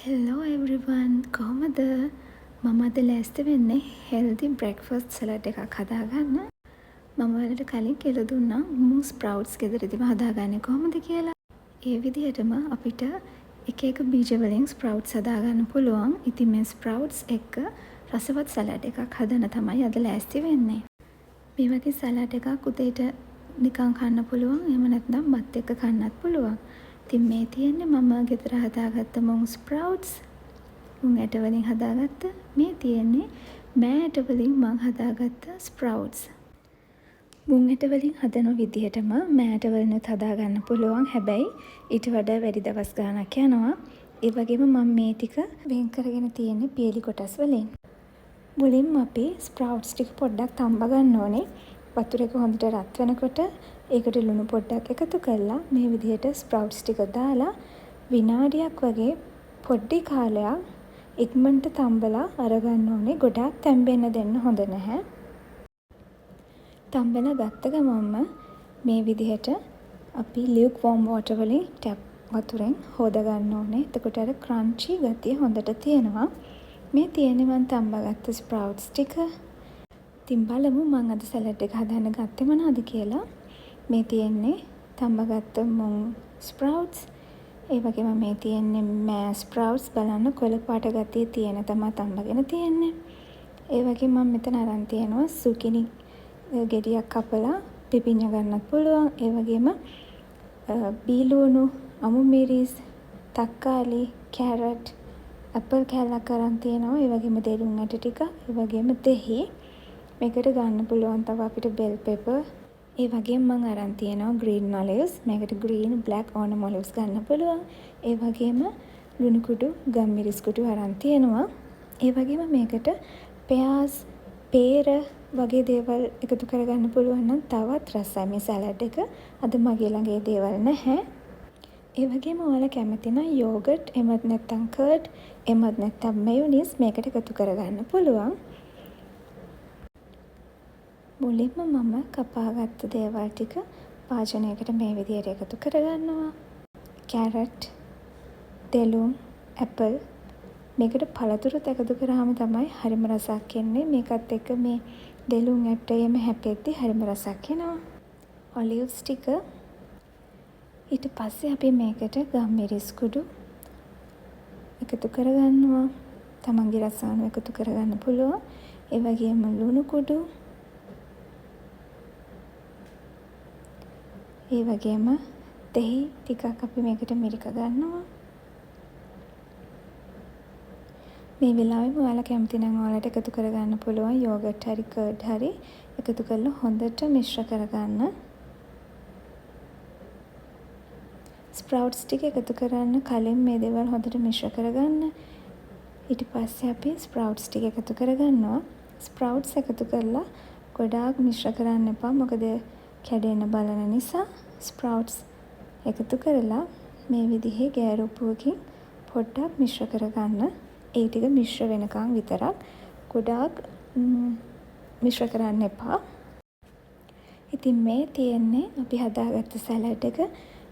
හෙල්ලෝ everyone කොහොමද මම අද ලෑස්ති වෙන්නේ හෙල්දි බ්‍රෙක්ෆස්ට් සලාඩ් එකක් හදාගන්න. මම ඔයාලට කලින් කියලා දුන්නා මුං ස්ප්‍රවුට්ස් ගෙදරදිම හදාගන්නේ කොහොමද කියලා. ඒ විදිහටම අපිට එක එක බීජ වලින් ස්ප්‍රවුට්ස් හදාගන්න පුළුවන්. ඉතින් මේ ස්ප්‍රවුට්ස් එක්ක රසවත් සලාඩ් එකක් හදන්න තමයි අද ලෑස්ති වෙන්නේ. මේ වගේ සලාඩ් එකක් උදේට නිකන් කන්න පුළුවන්. එහෙම නැත්නම් බත් එක්ක කන්නත් පුළුවන්. ඉතින් මේ තියෙන්නේ මම ගෙදර හදාගත්ත මුං ස්ප්‍රවුට්ස්. මුං ඇට වලින් හදාගත්ත. මේ තියෙන්නේ මෑ ඇට වලින් මම හදාගත්ත ස්ප්‍රවුට්ස්. මුං ඇට වලින් හදන විදිහටම මෑ ඇට වලිනුත් හදාගන්න පුළුවන්. හැබැයි ඊට වඩා වැඩි දවස් ගාණක් යනවා. ඒ වගේම මම මේ ටික වෙන් කරගෙන තියෙන්නේ පියලි කොටස් වලින්. මුලින්ම අපි ස්ප්‍රවුට්ස් ටික පොඩ්ඩක් තම්බ ගන්න ඕනේ. වතුර එක හොඳට රත් වෙනකොට ඒකට ලුණු පොඩ්ඩක් එකතු කරලා මේ විදිහට ස්ප්‍රවුට්ස් ටික දාලා විනාඩියක් වගේ පොඩි කාලයක් ඉක්මනට තම්බලා අරගන්න ඕනේ. ගොඩාක් තැම්බෙන්න දෙන්න හොඳ නැහැ. තම්බලා ගත්ත ගමන්ම මේ විදිහට අපි ලියුක් වෝම් වෝටර් වලින් ටැප් වතුරෙන් හොද ගන්න ඕනේ. එතකොට අර ක්‍රන්චි ගතිය හොඳට තියෙනවා. මේ තියෙන්නේ මම තම්බගත්ත ස්ප්‍රවුට්ස් ටික. ඉතින් බලමු මම අද සලාඩ් එක හදන්න ගත්තේ මොනවද කියලා. මේ තියෙන්නේ තම්බගත්ත මුං ස්ප්‍රවුට්ස්. ඒ වගේම මේ තියෙන්නේ මෑ ස්ප්‍රවුට්ස්. බලන්න කොළ පාට ගතිය තියෙන තමයි තම්බගෙන තියෙන්නේ. ඒ වගේම මම මෙතන අරන් තියෙනවා සුකිනි ගෙඩියක් කපලා පිපිඤ්ඤ ගන්නත් පුළුවන්. ඒ වගේම බීලුණු, අමු මිරිස්, තක්කාලි, කැරට්, ඇපල් කෑල්ලක් අරන් තියෙනවා. ඒ වගේම දෙලුම් ඇට ටික, ඒ වගේම දෙහි. මේකට ගන්න පුළුවන් තව අපිට බෙල් පෙපර්. ඒ වගේම මම අරන් තියෙනවා green olives. මේකට green black onion olives ගන්න පුළුවන්. ඒ වගේම ලුණු කුඩු, ගම්මිරිස් කුඩු අරන් තියෙනවා. ඒ වගේම මේකට පයාස්, පේර වගේ දේවල් එකතු කරගන්න පුළුවන් නම් තවත් රසයි මේ සලාඩ් එක. අද මගේ ළඟ ඒ දේවල් නැහැ. ඒ වගේම ඔයාලා කැමති නම් යෝගට්, එමත් නැත්නම් කර්ඩ්, එමත් නැත්නම් මෙයොනීස් මේකට එකතු කරගන්න පුළුවන්. මුලින්ම මම කපාගත්ත දේවල් ටික වාජනයකට මේ විදිහට එකතු කරගන්නවා. කැරට්, දෙලුම්, ඇපල් මේකට පළතුරුත් එකතු කරාම තමයි හරිම රසක් එන්නේ. මේකත් එක්ක මේ දෙලුම් ඇටයම හැපෙද්දි හරිම රසක් එනවා. ඔලිව්ස් ටික. ඊට පස්සේ අපි මේකට ගම්මිරිස් කුඩු එකතු කරගන්නවා. තමන්ගේ රස අනුව එකතු කරගන්න පුළුවන්. ඒ වගේම ලුණු කුඩු. ඒ වගේම දෙහි ටිකක් අපි මේකට මිරික ගන්නවා. මේ වෙලාවෙම ඔයාලා කැමති නම් ඔයාලට එකතු කරගන්න පුළුවන් යෝගට් හරි කර්ඩ් හරි එකතු කරලා හොඳට මිශ්‍ර කරගන්න. ස්ප්‍රවුට්ස් ටික එකතු කරන්න කලින් මේ දේවල් හොඳට මිශ්‍ර කරගන්න. ඊට පස්සේ අපි ස්ප්‍රවුට්ස් ටික එකතු කරගන්නවා. ස්ප්‍රවුට්ස් එකතු කරලා ගොඩාක් මිශ්‍ර කරන්න එපා. මොකද කැඩෙන්න බලන නිසා. ස්ප්‍රවුට්ස් එකතු කරලා මේ විදිහේ ගෑරුප්පුවකින් පොඩ්ඩක් මිශ්‍ර කරගන්න. ඒ ටික මිශ්‍ර වෙනකන් විතරක්. ගොඩාක් මිශ්‍ර කරන්න එපා. ඉතින් මේ තියෙන්නේ අපි හදාගත්ත සලාඩ් එක.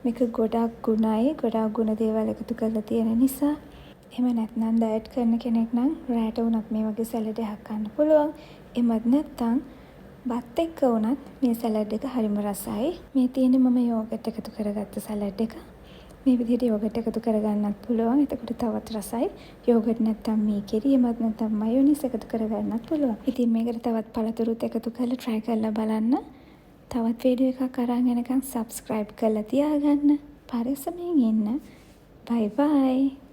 මේක ගොඩාක් ගුණයි, ගොඩාක් ගුණ දේවල් එකතු කරලා තියෙන නිසා. එහෙම නැත්නම් ඩයට් කරන කෙනෙක් නම් රැට උනත් මේ වගේ සලාඩ් එකක් ගන්න පුළුවන්. එමත් නැත්නම් බත් එක්ක වුණත් මේ සලාඩ් එක හරිම රසයි. මේ තියෙන්නේ මම යෝගට් එකතු කරගත්ත සලාඩ් එක. මේ විදිහට යෝගට් එකතු කරගන්නත් පුළුවන්. එතකොට තවත් රසයි. යෝගට් නැත්නම් මී කිරි, එමත් නැත්නම් මයොනීස් එකතු කරගන්නත් පුළුවන්. ඉතින් මේකට තවත් පළතුරුත් එකතු කරලා try කරලා බලන්න. තවත් වීඩියෝ එකක් අරන් එනකන් subscribe කරලා තියාගන්න. පරිස්සමෙන් ඉන්න. bye bye.